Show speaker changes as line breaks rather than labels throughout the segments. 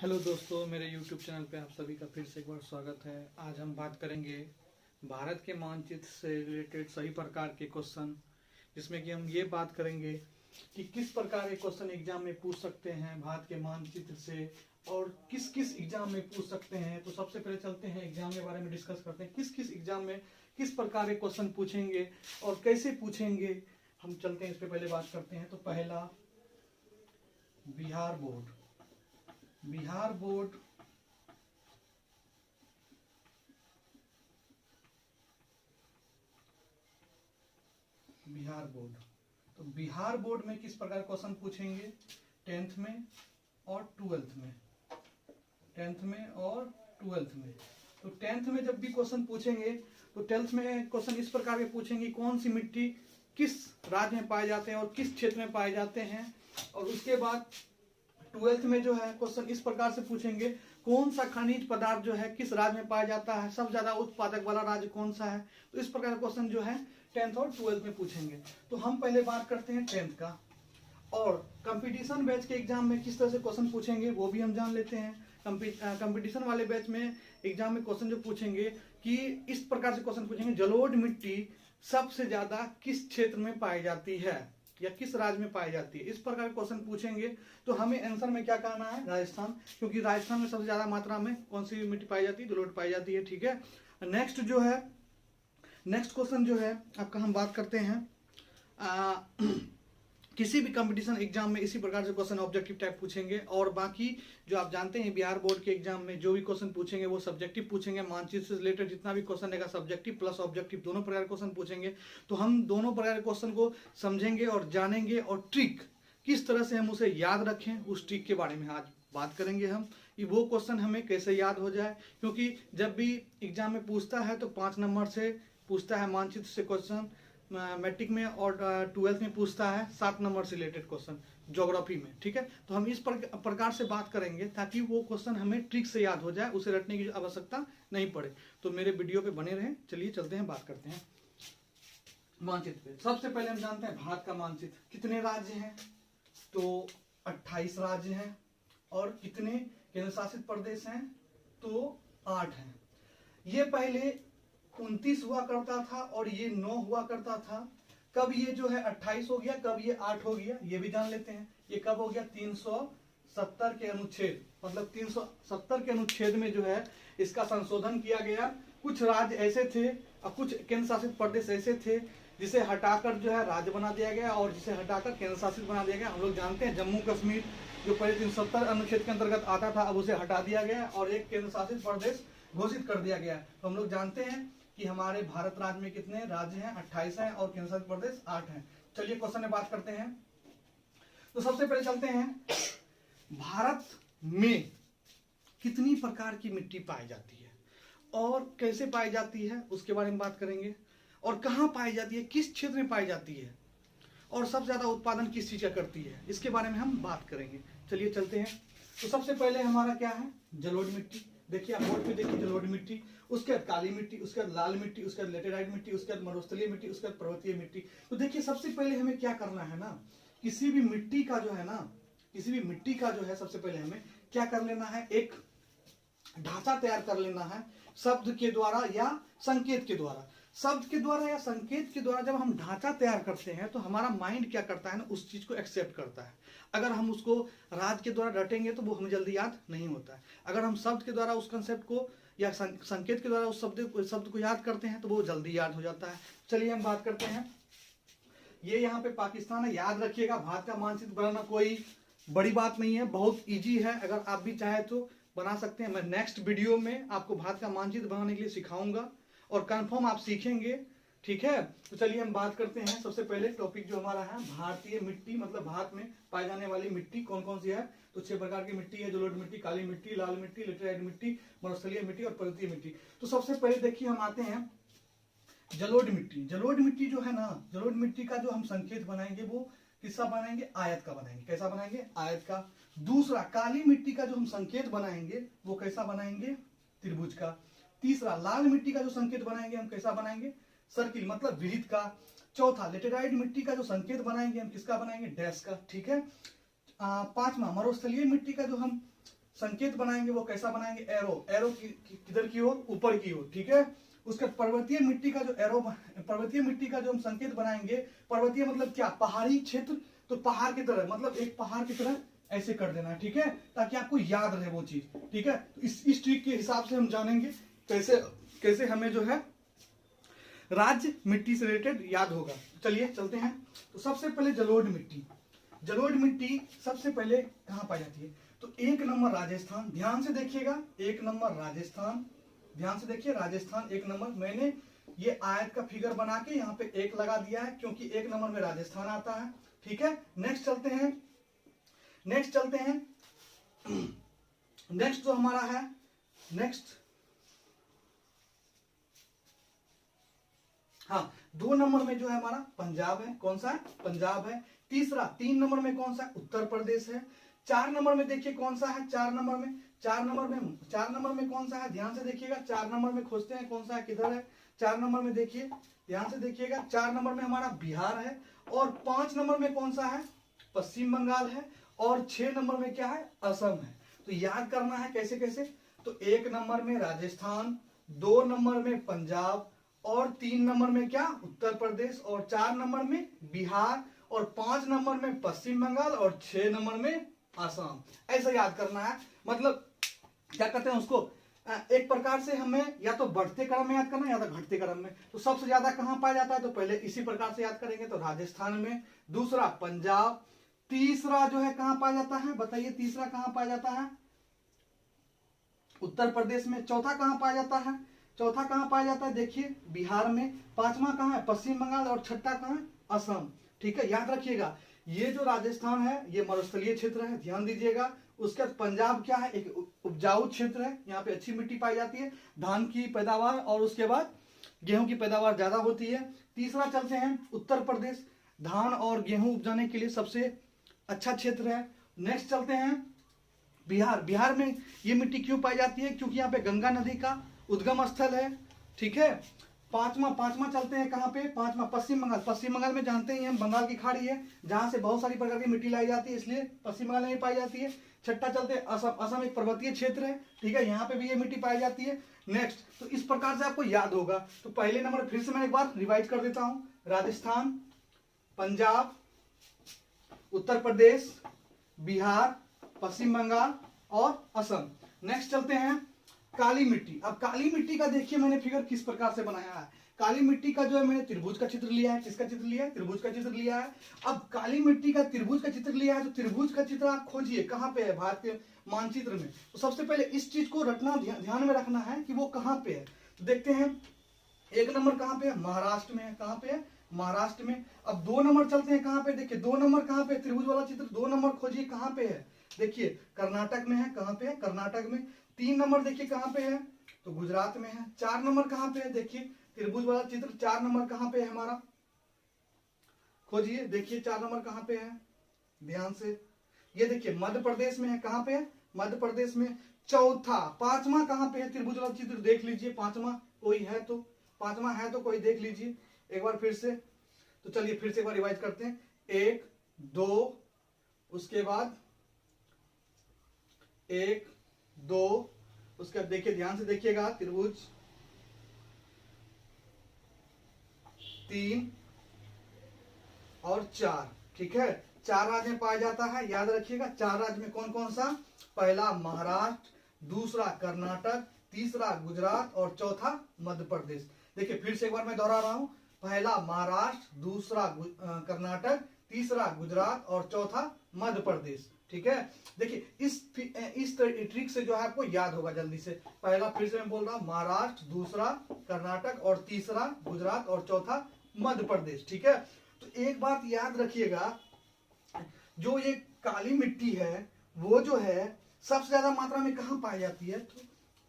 Hello दोस्तों, मेरे YouTube channel पे आप सभी का फिर से एक बार स्वागत है। आज हम बात करेंगे भारत के मानचित्र से रिलेटेड सभी प्रकार के क्वेश्चन, जिसमें कि हम ये बात करेंगे कि किस प्रकार के क्वेश्चन एग्जाम में पूछ सकते हैं भारत के मानचित्र से और किस किस एग्जाम में पूछ सकते हैं। तो सबसे पहले चलते हैं एग्जाम के बारे में डिस्कस करते हैं, किस किस एग्जाम में किस प्रकार के क्वेश्चन पूछेंगे और कैसे पूछेंगे। हम चलते हैं इस पर पहले बात करते हैं। तो पहला, बिहार बोर्ड। बिहार बोर्ड तो बिहार बोर्ड में किस प्रकार क्वेश्चन पूछेंगे 10th में और 12th में। 10th में और 12th में। तो 10th में जब भी क्वेश्चन पूछेंगे तो 10th में क्वेश्चन इस प्रकार के पूछेंगे, कौन सी मिट्टी किस राज्य में पाए जाते हैं और किस क्षेत्र में पाए जाते हैं। और उसके बाद 12th में जो है क्वेश्चन इस प्रकार से पूछेंगे, कौन सा खनिज पदार्थ जो है किस राज्य में पाया जाता है, सबसे ज्यादा उत्पादक वाला राज्य कौन सा है। तो इस प्रकार क्वेश्चन जो है 10th और 12th में पूछेंगे। तो हम पहले बात करते हैं 10th का। और कंपटीशन बैच के एग्जाम में किस तरह से क्वेश्चन पूछेंगे वो भी हम जान लेते हैं। कंपटीशन वाले बैच में एग्जाम में क्वेश्चन जो पूछेंगे कि इस प्रकार से क्वेश्चन पूछेंगे, जलोढ़ मिट्टी सबसे ज्यादा किस क्षेत्र में पाई जाती है या किस राज्य में पाई जाती है। इस प्रकार के क्वेश्चन पूछेंगे तो हमें आंसर में क्या करना है, राजस्थान, क्योंकि राजस्थान में सबसे ज्यादा मात्रा में कौन सी मिट्टी पाई जाती है, जलोढ़ पाई जाती है। ठीक है। नेक्स्ट क्वेश्चन जो है आपका हम बात करते हैं किसी भी कंपटीशन एग्जाम में इसी प्रकार से क्वेश्चन ऑब्जेक्टिव टाइप पूछेंगे। और बाकी जो आप जानते हैं बिहार बोर्ड के एग्जाम में जो भी क्वेश्चन पूछेंगे वो सब्जेक्टिव पूछेंगे। मानचित्र से रिलेटेड जितना भी क्वेश्चन रहेगा सब्जेक्टिव प्लस ऑब्जेक्टिव दोनों प्रकार के क्वेश्चन पूछेंगे। तो हम दोनों प्रकार के क्वेश्चन को समझेंगे और जानेंगे, और ट्रिक किस तरह से हम उसे याद रखें उस ट्रिक के बारे में आज बात करेंगे हम, कि वो क्वेश्चन हमें कैसे याद हो जाए। क्योंकि जब भी एग्जाम में पूछता है तो 5 नंबर से पूछता है मानचित्र से क्वेश्चन, मैट्रिक में, और 12th में पूछता है 7 नंबर से रिलेटेड क्वेश्चन ज्योग्राफी में। ठीक है। तो हम इस प्रकार से बात करेंगे ताकि वो क्वेश्चन हमें ट्रिक से याद हो जाए, उसे रटने की आवश्यकता नहीं पड़े। तो मेरे वीडियो पे बने रहें। चलिए चलते हैं, बात करते हैं मानचित्र पे। सबसे पहले हम जानते हैं भारत का मानचित्र, कितने राज्य हैं। तो 28 राज्य हैं। और कितने केंद्र शासित प्रदेश हैं, तो 8 हैं। ये पहले 29 हुआ करता था और ये 9 हुआ करता था। कब ये जो है 28 हो गया, कब ये 8 हो गया, ये भी जान लेते हैं। ये कब हो गया, 370 के अनुच्छेद, मतलब 370 के अनुच्छेद में जो है इसका संशोधन किया गया। कुछ राज्य ऐसे थे और कुछ केंद्र शासित प्रदेश ऐसे थे जिसे हटाकर जो है राज्य बना दिया गया और जिसे हटाकर केंद्र शासित बना दिया गया। हम लोग जानते हैं जम्मू कश्मीर जो पहले 370 अनुच्छेद के अंतर्गत आता था, अब उसे हटा दिया गया और एक केंद्र शासित प्रदेश घोषित कर दिया गया। तो हम लोग जानते हैं कि हमारे भारत राज्य में कितने राज्य हैं, 28 हैं, और केंद्र शासित प्रदेश 8 हैं। चलिए क्वेश्चन में बात करते हैं। तो सबसे पहले चलते हैं, भारत में कितनी प्रकार की मिट्टी पाई जाती है और कैसे पाई जाती है उसके बारे में बात करेंगे। और कहां पाई जाती है, किस क्षेत्र में पाई जाती है, और सबसे ज्यादा उत्पादन किस चीज का करती है, इसके बारे में हम बात करेंगे। चलिए चलते हैं। तो सबसे पहले हमारा क्या है, जलोढ़ मिट्टी। देखिए आप बोर्ड पे देखिए, जलोढ़ मिट्टी, उसके बाद काली मिट्टी, उसके बाद लाल मिट्टी, उसके बाद लेटेराइट मिट्टी, उसके बाद मरुस्थलीय मिट्टी, उसके बाद पर्वतीय मिट्टी। तो देखिए सबसे पहले हमें क्या करना है ना, किसी भी मिट्टी का जो है ना, किसी भी मिट्टी का जो है सबसे पहले हमें क्या कर लेना है, एक ढांचा तैयार कर लेना है शब्द के द्वारा या संकेत के द्वारा। शब्द के द्वारा या संकेत के द्वारा जब हम ढांचा तैयार करते हैं तो हमारा माइंड क्या करता है ना, उस चीज को एक्सेप्ट करता है। अगर हम उसको राज्य के द्वारा रटेंगे तो वो हमें जल्दी याद नहीं होता है। अगर हम शब्द के द्वारा उस कंसेप्ट को या संकेत के द्वारा उस शब्द को याद करते हैं तो वो जल्दी याद हो जाता है। चलिए हम बात करते हैं। ये यहाँ पे पाकिस्तान है, याद रखिएगा। भारत का मानचित्र बनाना कोई बड़ी बात नहीं है, बहुत ईजी है। अगर आप भी चाहे तो बना सकते हैं। मैं नेक्स्ट वीडियो में आपको भारत का मानचित्र बनाने के लिए सिखाऊंगा और कंफर्म आप सीखेंगे। ठीक है। तो चलिए हम बात करते हैं। सबसे पहले टॉपिक जो हमारा है, भारतीय मिट्टी, मतलब भारत में पाई जाने वाली मिट्टी कौन कौन सी है। तो 6 प्रकार की मिट्टी है, जलोढ़ मिट्टी, काली मिट्टी, लाल मिट्टी, लेटेराइट मिट्टी, मरुस्थलीय मिट्टी और पर्वतीय मिट्टी। तो सबसे पहले देखिए हम आते हैं जलोढ़ मिट्टी। जलोढ़ मिट्टी जो है ना, जलोढ़ मिट्टी का जो हम संकेत बनाएंगे वो किसका बनाएंगे, आयत का बनाएंगे। कैसा बनाएंगे, आयत का। दूसरा, काली मिट्टी का जो हम संकेत बनाएंगे वो कैसा बनाएंगे, त्रिभुज का। तीसरा, लाल मिट्टी का जो संकेत बनाएंगे हम कैसा बनाएंगे, सर्किल, मतलब वृत्त का। चौथा, लेटेराइट मिट्टी का जो संकेत बनाएंगे हम किसका बनाएंगे, डैश का। ठीक है। 5वां, मरुस्थलीय मिट्टी का जो हम संकेत बनाएंगे वो कैसा बनाएंगे, एरो, एरो किधर की ओर, ऊपर की ओर, ठीक है। उसके पर्वतीय मिट्टी का जो एरो, पर्वतीय मिट्टी का जो हम संकेत बनाएंगे, पर्वतीय मतलब क्या, पहाड़ी क्षेत्र, तो पहाड़ की तरह, मतलब एक पहाड़ की तरह ऐसे कर देना है, ठीक है, ताकि आपको याद रहे वो चीज, ठीक है। तो इस ट्रिक के हिसाब से हम जानेंगे कैसे कैसे हमें जो है राज्य मिट्टी से रिलेटेड याद होगा। चलिए चलते हैं। तो सबसे पहले जलोढ़ मिट्टी, जलोढ़ मिट्टी सबसे पहले कहां पाई जाती है, तो 1 नंबर राजस्थान, ध्यान से देखिएगा, 1 नंबर राजस्थान, ध्यान से देखिए, राजस्थान 1 नंबर। मैंने ये आयत का फिगर बना के यहाँ पे 1 लगा दिया है, क्योंकि 1 नंबर में राजस्थान आता है, ठीक है। नेक्स्ट चलते हैं, नेक्स्ट चलते हैं, नेक्स्ट जो हमारा है, नेक्स्ट, हाँ 2 नंबर में जो है हमारा पंजाब है, कौन सा है, पंजाब है। तीसरा 3 नंबर में कौन सा है, उत्तर प्रदेश है। 4 नंबर में देखिए कौन सा है, 4 नंबर में, 4 नंबर में कौन सा है, ध्यान से देखिएगा, 4 नंबर में खोजते हैं कौन सा है, किधर है, 4 नंबर में देखिए, ध्यान से देखिएगा, 4 नंबर में हमारा बिहार है, और 5 नंबर में कौन सा है, पश्चिम बंगाल है, और 6 नंबर में क्या है, असम है। तो याद करना है कैसे कैसे, तो 1 नंबर में राजस्थान, 2 नंबर में पंजाब, और 3 नंबर में क्या, उत्तर प्रदेश, और 4 नंबर में बिहार, और 5 नंबर में पश्चिम बंगाल, और 6 नंबर में आसाम। ऐसा याद करना है, मतलब क्या कहते हैं उसको, एक प्रकार से हमें या तो बढ़ते क्रम में याद करना है या तो घटते क्रम में। तो सबसे ज्यादा कहां पाया जाता है, तो पहले इसी प्रकार से याद करेंगे, तो राजस्थान में, दूसरा पंजाब, तीसरा जो है कहां पाया जाता है, बताइए तीसरा कहां पाया जाता है, उत्तर प्रदेश में। चौथा कहां पाया जाता है, चौथा कहां पाया जाता है, देखिए बिहार में। 5वां कहां है, पश्चिम बंगाल, और 6ठा कहां है, असम, ठीक है। याद रखिएगा, ये जो राजस्थान है ये मरुस्थलीय क्षेत्र है, ध्यान दीजिएगा। उसके बाद पंजाब क्या है, एक उपजाऊ क्षेत्र है, यहाँ पे अच्छी मिट्टी पाई जाती है, धान की पैदावार, और उसके बाद गेहूं की पैदावार ज्यादा होती है। तीसरा चलते हैं उत्तर प्रदेश, धान और गेहूं उपजाने के लिए सबसे अच्छा क्षेत्र है। नेक्स्ट चलते हैं बिहार, बिहार में ये मिट्टी क्यों पाई जाती है, क्योंकि यहाँ पे गंगा नदी का उद्गम स्थल है, ठीक है। पांचवा चलते हैं कहां पे, 5वां पश्चिम बंगाल, पश्चिम बंगाल में जानते ही हम बंगाल की खाड़ी है, जहां से बहुत सारी प्रकार की मिट्टी लाई जाती है, इसलिए पश्चिम बंगाल में पाई जाती है। 6ठा चलते हैं असम, असम एक पर्वतीय क्षेत्र है, ठीक है, यहाँ पे भी ये मिट्टी पाई जाती है। नेक्स्ट, तो इस प्रकार से आपको याद होगा। तो पहले नंबर फिर से मैं एक बार रिवाइज कर देता हूं, राजस्थान, पंजाब, उत्तर प्रदेश, बिहार, पश्चिम बंगाल और असम। नेक्स्ट चलते हैं काली मिट्टी। अब काली मिट्टी का देखिए मैंने फिगर किस प्रकार से बनाया है। काली मिट्टी का जो है मैंने त्रिभुज का चित्र लिया है, किसका चित्र लिया है, त्रिभुज का चित्र लिया है। अब काली मिट्टी का त्रिभुज का चित्र लिया है, तो त्रिभुज का चित्र आप खोजिए कहां पे है भारतीय मानचित्र में। तो सबसे पहले इस चीज को रखना, ध्यान में रखना है कि वो कहां पे है। तो देखते हैं 1 नंबर कहां पे है, महाराष्ट्र में है, कहां पे है, महाराष्ट्र में। अब 2 नंबर चलते हैं कहां पे, देखिए 2 नंबर कहां पे, त्रिभुज वाला चित्र 2 नंबर खोजिए कहां पे है, देखिए कर्नाटक में है, कहां पे है, कर्नाटक में। 3 नंबर देखिए कहां पे है, तो गुजरात में है। 4 नंबर कहां पे है, देखिए त्रिभुज वाला चित्र 4 नंबर कहां पे है हमारा, खोजिए, देखिए 4 नंबर कहां पे है, ध्यान से। ये देखिए मध्य प्रदेश में है, कहां पे है, मध्य प्रदेश में। चौथा 5वां कहां पे है, त्रिभुज वाला चित्र देख लीजिए, 5वां कोई है तो, 5वां है तो कोई देख लीजिए एक बार फिर से। तो चलिए फिर से एक बार रिवाइज करते हैं, 1 2, उसके बाद 1 2, उसके बाद देखिए ध्यान से देखिएगा, त्रिभुज 3 और 4, ठीक है। 4 राज्य में पाया जाता है, याद रखिएगा। 4 राज्य में कौन कौन सा, पहला महाराष्ट्र, दूसरा कर्नाटक, तीसरा गुजरात और चौथा मध्य प्रदेश। देखिए फिर से एक बार मैं दोहरा रहा हूं, पहला महाराष्ट्र, दूसरा कर्नाटक, तीसरा गुजरात और चौथा मध्य प्रदेश, ठीक है। देखिए इस ट्रिक से जो है आपको याद होगा जल्दी से। पहला फिर से मैं बोल रहा हूं, महाराष्ट्र, दूसरा कर्नाटक और तीसरा गुजरात और चौथा मध्य प्रदेश, ठीक है। तो एक बात याद रखिएगा, जो ये काली मिट्टी है वो जो है सबसे ज्यादा मात्रा में कहां पाई जाती है,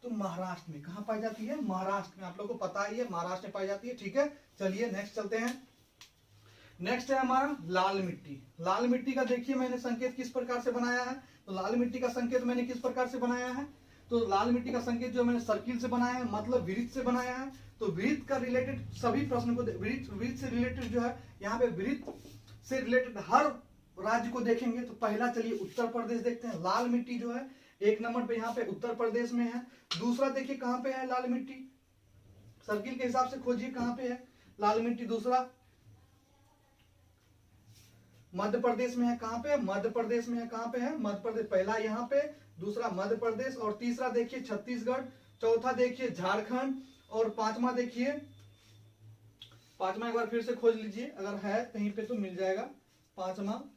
तो महाराष्ट्र में। कहां पाई जाती है, महाराष्ट्र में, आप लोगों को पता ही है महाराष्ट्र में पाई जाती है, ठीक है। चलिए नेक्स्ट चलते हैं। नेक्स्ट है हमारा लाल मिट्टी। लाल मिट्टी का देखिए मैंने संकेत किस प्रकार से बनाया है। तो लाल मिट्टी का संकेत मैंने किस प्रकार से बनाया है, तो लाल मिट्टी का संकेत जो मैंने सर्किल से बनाया है, मतलब वृत्त से बनाया है। तो वृत्त का रिलेटेड सभी प्रश्न को, वृत्त से रिलेटेड जो है यहाँ पे वृत्त से रिलेटेड हर राज्य को देखेंगे। तो पहला चलिए उत्तर प्रदेश देखते हैं। लाल मिट्टी जो है एक नंबर पे यहाँ पे उत्तर प्रदेश में है। दूसरा देखिए कहाँ पे है लाल मिट्टी, सर्किल के हिसाब से खोजिए कहाँ पे है लाल मिट्टी। दूसरा मध्य प्रदेश में है, कहाँ पे है मध्य प्रदेश में है, कहाँ पे है मध्य प्रदेश, पहला यहाँ पे, दूसरा मध्य प्रदेश, और तीसरा देखिए छत्तीसगढ़, चौथा देखिए झारखंड, और पांचवा देखिए, पांचवा एक बार फिर से खोज लीजिए अगर है कहीं पे तो मिल जाएगा। पांचवा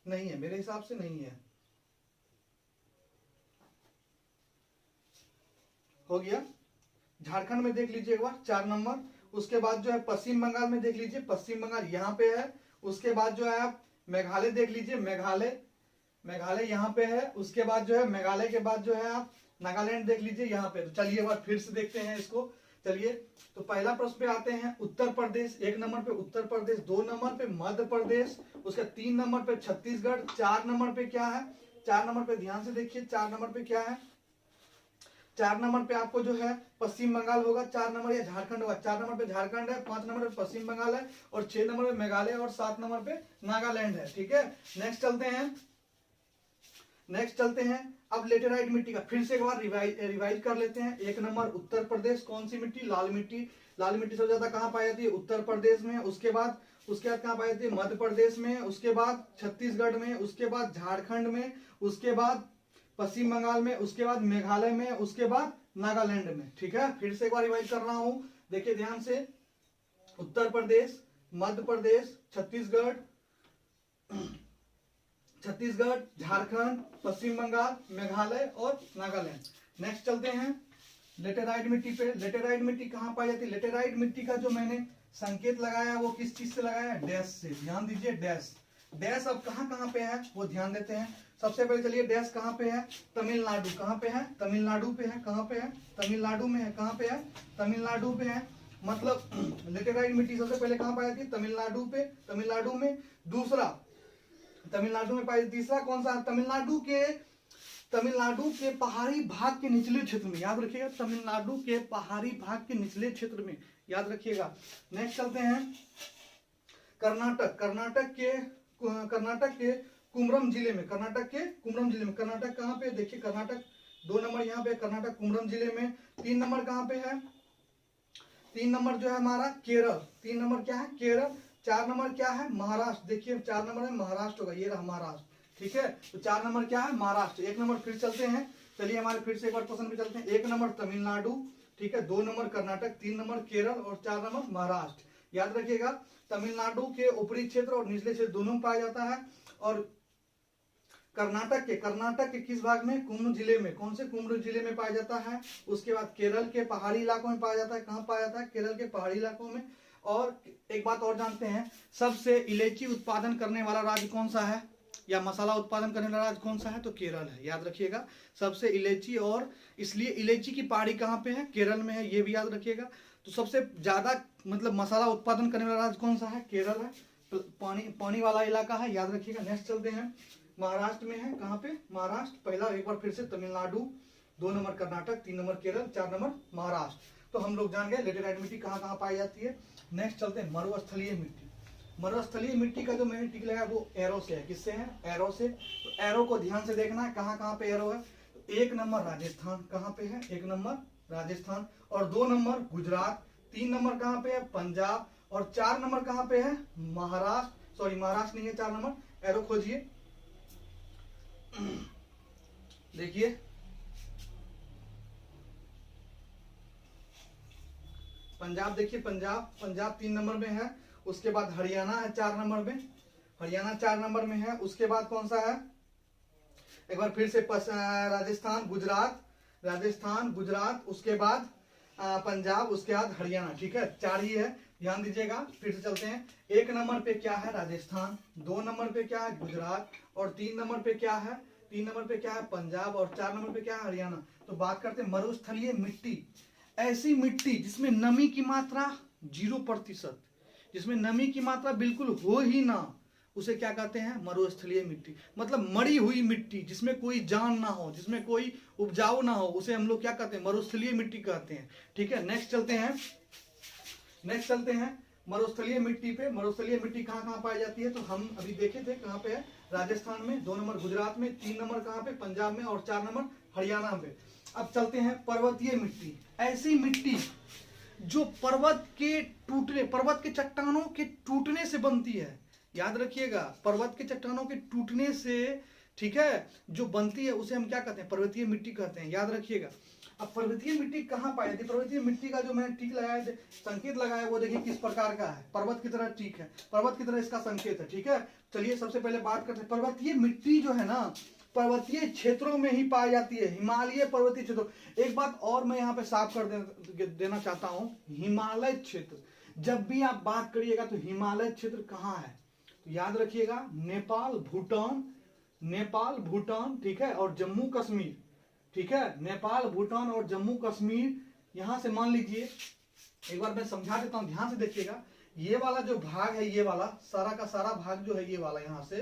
नहीं है, मेरे हिसाब से नहीं है। हो गया, झारखंड में देख लीजिए एक बार 4 नंबर। उसके बाद जो है पश्चिम बंगाल में देख लीजिए, पश्चिम बंगाल यहाँ पे है। उसके बाद जो है आप मेघालय देख लीजिए, मेघालय, मेघालय यहाँ पे है। उसके बाद जो है मेघालय के बाद जो है आप नागालैंड देख लीजिए यहाँ पे। तो चलिए एक बार फिर से देखते हैं इसको। चलिए तो पहला प्रश्न पे आते हैं, उत्तर प्रदेश, 1 नंबर पे उत्तर प्रदेश, 2 नंबर पे मध्य प्रदेश, उसका 3 नंबर पे छत्तीसगढ़, 4 नंबर पे क्या है, 4 नंबर पे ध्यान से देखिए 4 नंबर पे क्या है, 4 नंबर पे आपको जो है पश्चिम बंगाल होगा, 4 नंबर या झारखंड होगा। 4 नंबर पे झारखंड है, 5 नंबर पे पश्चिम बंगाल है, और 6 नंबर पे मेघालय, और 7 नंबर पे नागालैंड है। ठीक है, नेक्स्ट चलते हैं, नेक्स्ट चलते हैं। अब लेटेराइट मिट्टी का फिर से एक बार रिवाइज कर लेते हैं। 1 नंबर उत्तर प्रदेश, कौन सी मिट्टी, लाल मिट्टी। लाल मिट्टी सबसे ज्यादा कहाँ पाई जाती है, उत्तर प्रदेश में। उसके बाद कहाँ पाई जाती है, मध्य प्रदेश में। उसके बाद छत्तीसगढ़ में, उसके बाद झारखंड में, उसके बाद पश्चिम बंगाल में, उसके बाद मेघालय में, उसके बाद नागालैंड में। ठीक है, फिर से एक बार रिवाइज कर रहा हूं, देखिए ध्यान से। उत्तर प्रदेश, मध्य प्रदेश, छत्तीसगढ़, झारखंड, पश्चिम बंगाल, मेघालय और नागालैंड। नेक्स्ट चलते हैं लेटेराइट मिट्टी पे। लेटेराइट मिट्टी कहाँ पाई जाती है, लेटेराइट मिट्टी का जो मैंने संकेत लगाया वो किस चीज से लगाया है, डैश से। ध्यान दीजिए, डैश, डैश अब कहाँ पे है वो ध्यान देते हैं। सबसे पहले चलिए डैश कहाँ पे है, तमिलनाडु, कहाँ पे है, तमिलनाडु पे है, कहाँ पे है, तमिलनाडु में है, कहाँ पे है, तमिलनाडु पे है। मतलब लेटेराइट मिट्टी सबसे पहले कहाँ पाई जाती है, तमिलनाडु पे, तमिलनाडु में। दूसरा तमिलनाडु में पाई। तीसरा कौन सा, तमिलनाडु के पहाड़ी भाग के निचले क्षेत्र में, याद रखिएगा, तमिलनाडु के पहाड़ी भाग के निचले क्षेत्र में, याद रखिएगा। नेक्स्ट चलते हैं कर्नाटक। कर्नाटक के कुमरम जिले में, कर्नाटक कहाँ पे, देखिए कर्नाटक 2 नंबर यहाँ पे, कर्नाटक कुमरम जिले में। 3 नंबर कहाँ पे है, 3 नंबर जो है हमारा केरल, 3 नंबर क्या है, केरल। 4 नंबर क्या है, महाराष्ट्र, देखिए 4 नंबर है महाराष्ट्र होगा, ये रहा महाराष्ट्र। ठीक है, तो 4 नंबर क्या है, महाराष्ट्र। 1 नंबर फिर चलते हैं, चलिए हमारे फिर से एक बार पसंद पे चलते हैं। 1 नंबर तमिलनाडु, ठीक है, 2 नंबर कर्नाटक, 3 नंबर केरल और 4 नंबर महाराष्ट्र। याद रखिएगा, तमिलनाडु के ऊपरी क्षेत्र और निचले क्षेत्र दोनों में पाया जाता है। और कर्नाटक के किस भाग में, कुंभ जिले में, कौन से कुंभ जिले में पाया जाता है। उसके बाद केरल के पहाड़ी इलाकों में पाया जाता है, कहाँ पाया जाता है, केरल के पहाड़ी इलाकों में। और एक बात और जानते हैं, सबसे इलायची उत्पादन करने वाला राज्य कौन सा है, या मसाला उत्पादन करने वाला राज्य कौन सा है, तो केरल है। याद रखिएगा, सबसे इलायची, और इसलिए इलायची की पहाड़ी कहाँ पे है, केरल में है, ये भी याद रखिएगा। तो सबसे ज्यादा मतलब मसाला उत्पादन करने वाला राज्य कौन सा है, केरल है, पानी वाला इलाका है, याद रखिएगा। नेक्स्ट चलते हैं, महाराष्ट्र में है, कहाँ पे, महाराष्ट्र। पहला एक बार फिर से Tamil Nadu, 2 number Karnataka, 3 number Kerala, 4 number Maharashtra. तो हम लोग जान गए लेटेराइट मिट्टी कहाँ पाई जाती है। नेक्स्ट चलते हैं मरुस्थलीय मिट्टी। मरुस्थलीय मिट्टी का जो मैंने टिक लगाया वो एरो से है, किससे है, एरो से। तो एरो को ध्यान से देखना है, कहाँ पे एरो है। तो 1 नंबर राजस्थान, कहाँ पे है, 1 नंबर राजस्थान, और 2 नंबर गुजरात, 3 नंबर कहाँ पे है, पंजाब, और 4 नंबर कहाँ पे है, महाराष्ट्र। सॉरी, महाराष्ट्र नहीं है, 4 नंबर। एरो खोजिए, देखिए पंजाब, देखिए पंजाब 3 नंबर में है। उसके बाद हरियाणा है 4 नंबर में, हरियाणा 4 नंबर में है। उसके बाद कौन सा है, एक बार फिर से राजस्थान, गुजरात, उसके बाद पंजाब, उसके बाद हरियाणा। ठीक है, 4 ही है, ध्यान दीजिएगा। फिर से चलते हैं, 1 नंबर पे क्या है, राजस्थान, 2 नंबर पे क्या है, गुजरात, और 3 नंबर पे क्या है, पंजाब, और 4 नंबर पे क्या है, हरियाणा। तो बात करते हैं मरुस्थलीय मिट्टी, ऐसी मिट्टी जिसमें नमी की मात्रा 0%, जिसमें नमी की मात्रा बिल्कुल हो ही ना, उसे क्या कहते हैं, मरुस्थलीय मिट्टी। मतलब मरी हुई मिट्टी, जिसमें कोई जान ना हो, जिसमें कोई उपजाऊ ना हो, उसे हम लोग क्या कहते हैं, मरुस्थलीय मिट्टी कहते हैं। ठीक है, नेक्स्ट चलते हैं मरुस्थलीय मिट्टी पे, मरुस्थलीय मिट्टी कहाँ कहाँ पाई जाती है, तो हम अभी देखे थे कहाँ पे है, राजस्थान में, 2 नंबर गुजरात में, 3 नंबर कहाँ पे, पंजाब में, और 4 नंबर हरियाणा पे। अब चलते हैं पर्वतीय मिट्टी। ऐसी मिट्टी जो पर्वत के चट्टानों के टूटने से बनती है, याद रखिएगा, पर्वत के चट्टानों के टूटने से, ठीक है, जो बनती है उसे हम क्या कहते हैं, पर्वतीय मिट्टी कहते हैं, याद रखिएगा। अब पर्वतीय मिट्टी कहाँ पाई जाती है, पर्वतीय मिट्टी का जो मैंने टिक लगाया, संकेत लगाया, वो देखिए किस प्रकार का है, पर्वत की तरह टिक है, पर्वत की तरह इसका संकेत है, ठीक है। चलिए सबसे पहले बात करते हैं, पर्वतीय मिट्टी जो है ना, पर्वतीय क्षेत्रों में ही पाई जाती है, हिमालय पर्वतीय क्षेत्रों। एक बात और मैं यहाँ पे साफ कर देना चाहता हूँ, हिमालय क्षेत्र, जब भी आप बात करिएगा तो हिमालय क्षेत्र कहाँ है, तो याद रखिएगा नेपाल, भूटान, ठीक है, और जम्मू कश्मीर, ठीक है, नेपाल, भूटान और जम्मू कश्मीर। यहां से मान लीजिए, एक बार मैं समझा देता हूं, ध्यान से देखिएगा, ये वाला जो भाग है, ये वाला सारा का सारा भाग जो है, ये वाला यहां से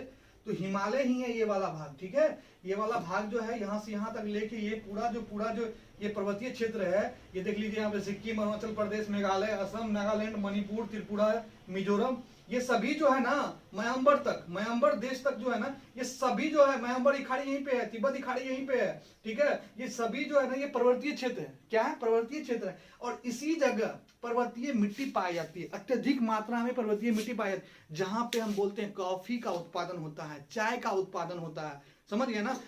तो हिमालय ही है, ये वाला भाग, ठीक है, ये वाला भाग जो है यहां से यहां तक लेके ये पूरा जो ये पर्वतीय क्षेत्र है, ये देख लीजिए यहाँ पे सिक्किम, अरुणाचल प्रदेश, मेघालय, असम, नागालैंड, मणिपुर, त्रिपुरा, मिजोरम, ये सभी जो है ना, म्यांमार देश तक जो है ना, ये सभी जो है, म्यांमार की खाड़ी यहीं पे है, तिब्बत की खाड़ी यहीं पे है, ठीक है, ये सभी जो है ना, ये पर्वतीय क्षेत्र है, क्या है, पर्वतीय क्षेत्र है। और इसी जगह पर्वतीय मिट्टी पाई जाती है, अत्यधिक मात्रा में पर्वतीय मिट्टी पाई जाती है, जहां पे हम बोलते हैं कॉफी का उत्पादन होता है, चाय का उत्पादन होता है, समझ गए ना।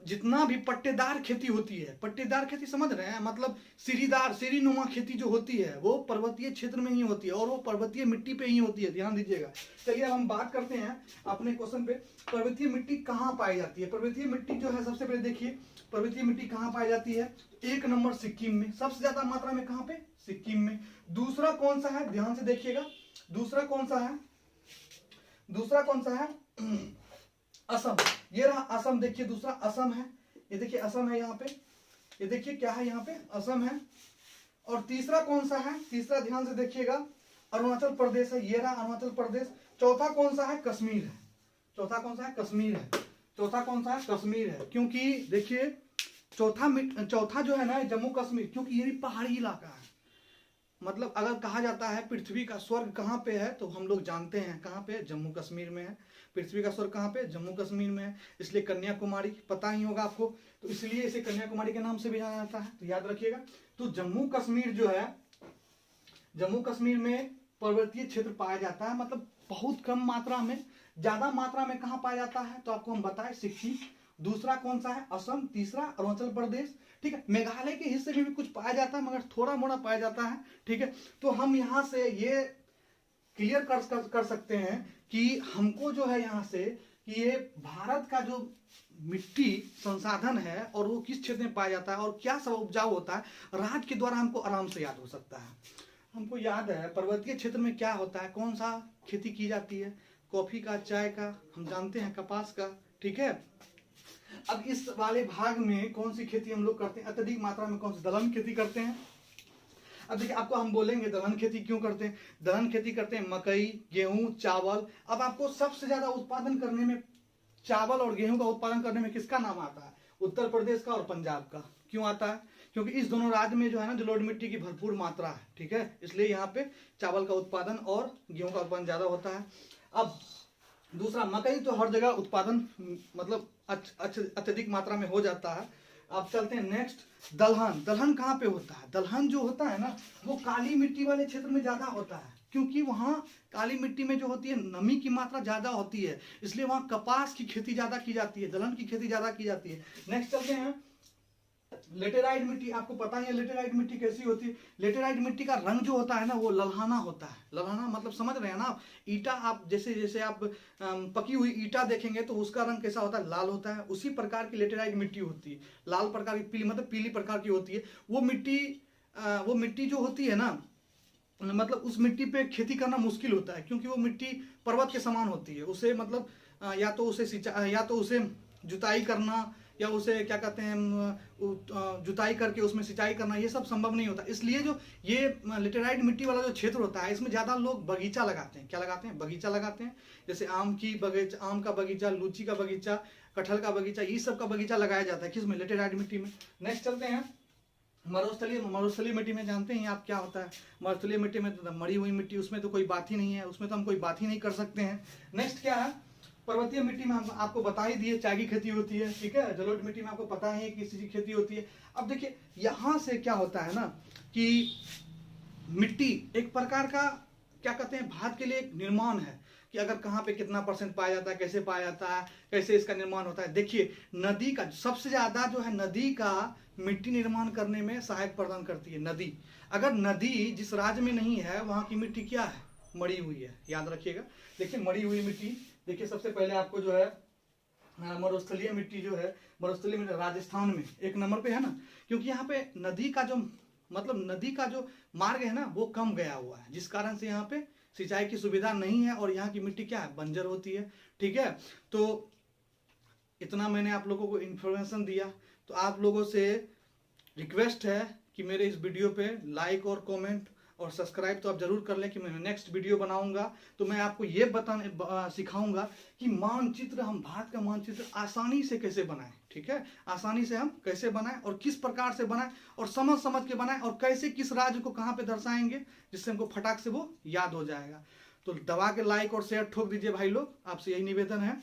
जितना भी पट्टेदार खेती होती है, पट्टेदार खेती समझ रहे हैं, मतलब सीढ़ीनुमा खेती जो होती है, वो पर्वतीय क्षेत्र में ही होती है, और वो पर्वतीय मिट्टी पे ही होती है, ध्यान दीजिएगा। चलिए अब हम बात करते हैं अपने क्वेश्चन पे, पर्वतीय मिट्टी कहाँ पाई जाती है। पर्वतीय मिट्टी जो है, सबसे पहले देखिए पर्वतीय मिट्टी कहाँ पाई जाती है, 1 नंबर सिक्किम में, सबसे ज्यादा मात्रा में कहाँ पे, सिक्किम में। दूसरा कौन सा है, ध्यान से देखिएगा, दूसरा कौन सा है, असम, ये रहा असम, देखिए दूसरा असम है, ये देखिए असम है यहाँ पे, ये देखिए क्या है यहाँ पे, असम है। और तीसरा कौन सा है, तीसरा ध्यान से देखिएगा, अरुणाचल प्रदेश है, ये रहा अरुणाचल प्रदेश। चौथा कौन सा है, कश्मीर है, चौथा कौन सा है, कश्मीर है, क्योंकि देखिए चौथा जो है ना, जम्मू कश्मीर, क्योंकि ये भी पहाड़ी इलाका है, मतलब अगर कहा जाता है पृथ्वी का स्वर्ग कहाँ पे है, तो हम लोग जानते हैं कहाँ पे, जम्मू कश्मीर में है। पृथ्वी का स्वर्ग कहाँ पे, जम्मू कश्मीर में है, इसलिए कन्याकुमारी पता ही होगा आपको, तो इसलिए इसे कन्याकुमारी के नाम से भी जाना जाता है, तो याद रखिएगा। तो जम्मू कश्मीर जो है, जम्मू कश्मीर में पर्वतीय क्षेत्र पाया जाता है, मतलब बहुत कम मात्रा में, ज्यादा मात्रा में कहाँ पाया जाता है, तो आपको हम बताएं, सिक्किम। दूसरा कौन सा है, असम। तीसरा अरुणाचल प्रदेश, ठीक है। मेघालय के हिस्से में भी कुछ पाया जाता है, मगर थोड़ा मोड़ा पाया जाता है, ठीक है। तो हम यहाँ से ये क्लियर कर सकते हैं कि हमको जो है यहाँ से कि ये भारत का जो मिट्टी संसाधन है और वो किस क्षेत्र में पाया जाता है और क्या सब उपजाऊ होता है, राज्य के द्वारा हमको आराम से याद हो सकता है। हमको याद है पर्वतीय क्षेत्र में क्या होता है, कौन सा खेती की जाती है, कॉफी का, चाय का, हम जानते हैं कपास का, ठीक है। अब इस वाले भाग में कौन सी खेती हम लोग करते हैं, अत्यधिक मात्रा में कौन सी, दलहन खेती करते हैं। अब देखिए आपको हम बोलेंगे दलहन खेती क्यों करते हैं, दलहन खेती करते हैं मकई, गेहूं, चावल। अब आपको सबसे ज्यादा उत्पादन करने में, चावल और गेहूं का उत्पादन करने में किसका नाम आता है, उत्तर प्रदेश का और पंजाब का। क्यों आता है, क्योंकि इस दोनों राज्य में जो है ना, जलोढ़ मिट्टी की भरपूर मात्रा है, ठीक है, इसलिए यहाँ पे चावल का उत्पादन और गेहूं का उत्पादन ज्यादा होता है। अब दूसरा मकई तो हर जगह उत्पादन मतलब अत्यधिक मात्रा में हो जाता है। अब चलते हैं नेक्स्ट, दलहन। दलहन कहाँ पे होता है, दलहन जो होता है ना, वो काली मिट्टी वाले क्षेत्र में ज्यादा होता है, क्योंकि वहाँ काली मिट्टी में जो होती है नमी की मात्रा ज्यादा होती है, इसलिए वहाँ कपास की खेती ज्यादा की जाती है, दलहन की खेती ज्यादा की जाती है। नेक्स्ट चलते हैं लेटेराइट मिट्टी। आपको पता है लेटेराइट मिट्टी कैसी होती है, लेटेराइट मिट्टी का रंग जो होता है ना, वो लल्हाना होता है। लल्हाना मतलब समझ रहे हैं ना आप, ईटा आप जैसे आप पकी हुई ईटा देखेंगे तो उसका रंग कैसा होता है, लाल होता है। उसी प्रकार की लेटेराइट मिट्टी होती है, लाल प्रकार की, पीली मतलब पीली प्रकार की होती है। वो मिट्टी जो होती है ना, मतलब उस मिट्टी पे खेती करना मुश्किल होता है, क्योंकि वो मिट्टी पर्वत के समान होती है। उसे मतलब या तो उसे जुताई करना, या उसे क्या कहते हैं जुताई करके उसमें सिंचाई करना, ये सब संभव नहीं होता। इसलिए जो ये लेटेराइट मिट्टी वाला जो क्षेत्र होता है, इसमें ज्यादा लोग बगीचा लगाते हैं। क्या लगाते हैं, बगीचा लगाते हैं। जैसे आम का बगीचा, लीची का बगीचा, कटहल का बगीचा, ये सब का बगीचा लगाया जाता है किसमें, लेटेराइट मिट्टी में। नेक्स्ट चलते हैं मरुस्थलीय मिट्टी में जानते हैं आप क्या होता है। मरुस्थलीय मिट्टी में तो मरी हुई मिट्टी, उसमें तो कोई बात ही नहीं है, उसमें तो हम कोई बात ही नहीं कर सकते हैं। नेक्स्ट क्या है, पर्वतीय मिट्टी में हम आपको बता ही दिए चाय की खेती होती है, ठीक है। जलोढ़ मिट्टी में आपको पता है किस चीज की खेती होती है। अब देखिए यहाँ से क्या होता है ना कि मिट्टी एक प्रकार का क्या कहते हैं भारत के लिए एक निर्माण है कि अगर कहाँ पे कितना % पाया जाता है, कैसे पाया जाता है, कैसे इसका निर्माण होता है। देखिए नदी का सबसे ज्यादा जो है, नदी का मिट्टी निर्माण करने में सहायक प्रदान करती है नदी। अगर नदी जिस राज्य में नहीं है वहां की मिट्टी क्या है, मरी हुई है, याद रखिएगा। देखिए मरी हुई मिट्टी, देखिए सबसे पहले आपको जो है मरुस्थलीय मिट्टी जो है, मरुस्थलीय मिट्टी राजस्थान में 1 नंबर पे है ना, क्योंकि यहाँ पे नदी का जो नदी का जो मार्ग है ना वो कम गया हुआ है, जिस कारण से यहाँ पे सिंचाई की सुविधा नहीं है और यहाँ की मिट्टी क्या है, बंजर होती है, ठीक है। तो इतना मैंने आप लोगों को इन्फॉर्मेशन दिया, तो आप लोगों से रिक्वेस्ट है कि मेरे इस वीडियो पे लाइक और कमेंट और सब्सक्राइब तो आप जरूर कर लें कि मैं नेक्स्ट वीडियो बनाऊंगा तो मैं आपको ये सिखाऊंगा कि मानचित्र, हम भारत का मानचित्र आसानी से कैसे बनाएं, ठीक है। आसानी से हम कैसे बनाएं और किस प्रकार से बनाएं और समझ के बनाएं और कैसे किस राज्य को कहाँ पे दर्शाएंगे जिससे हमको फटाक से वो याद हो जाएगा। तो दबा के लाइक और शेयर ठोक दीजिए भाई लोग, आपसे यही निवेदन है।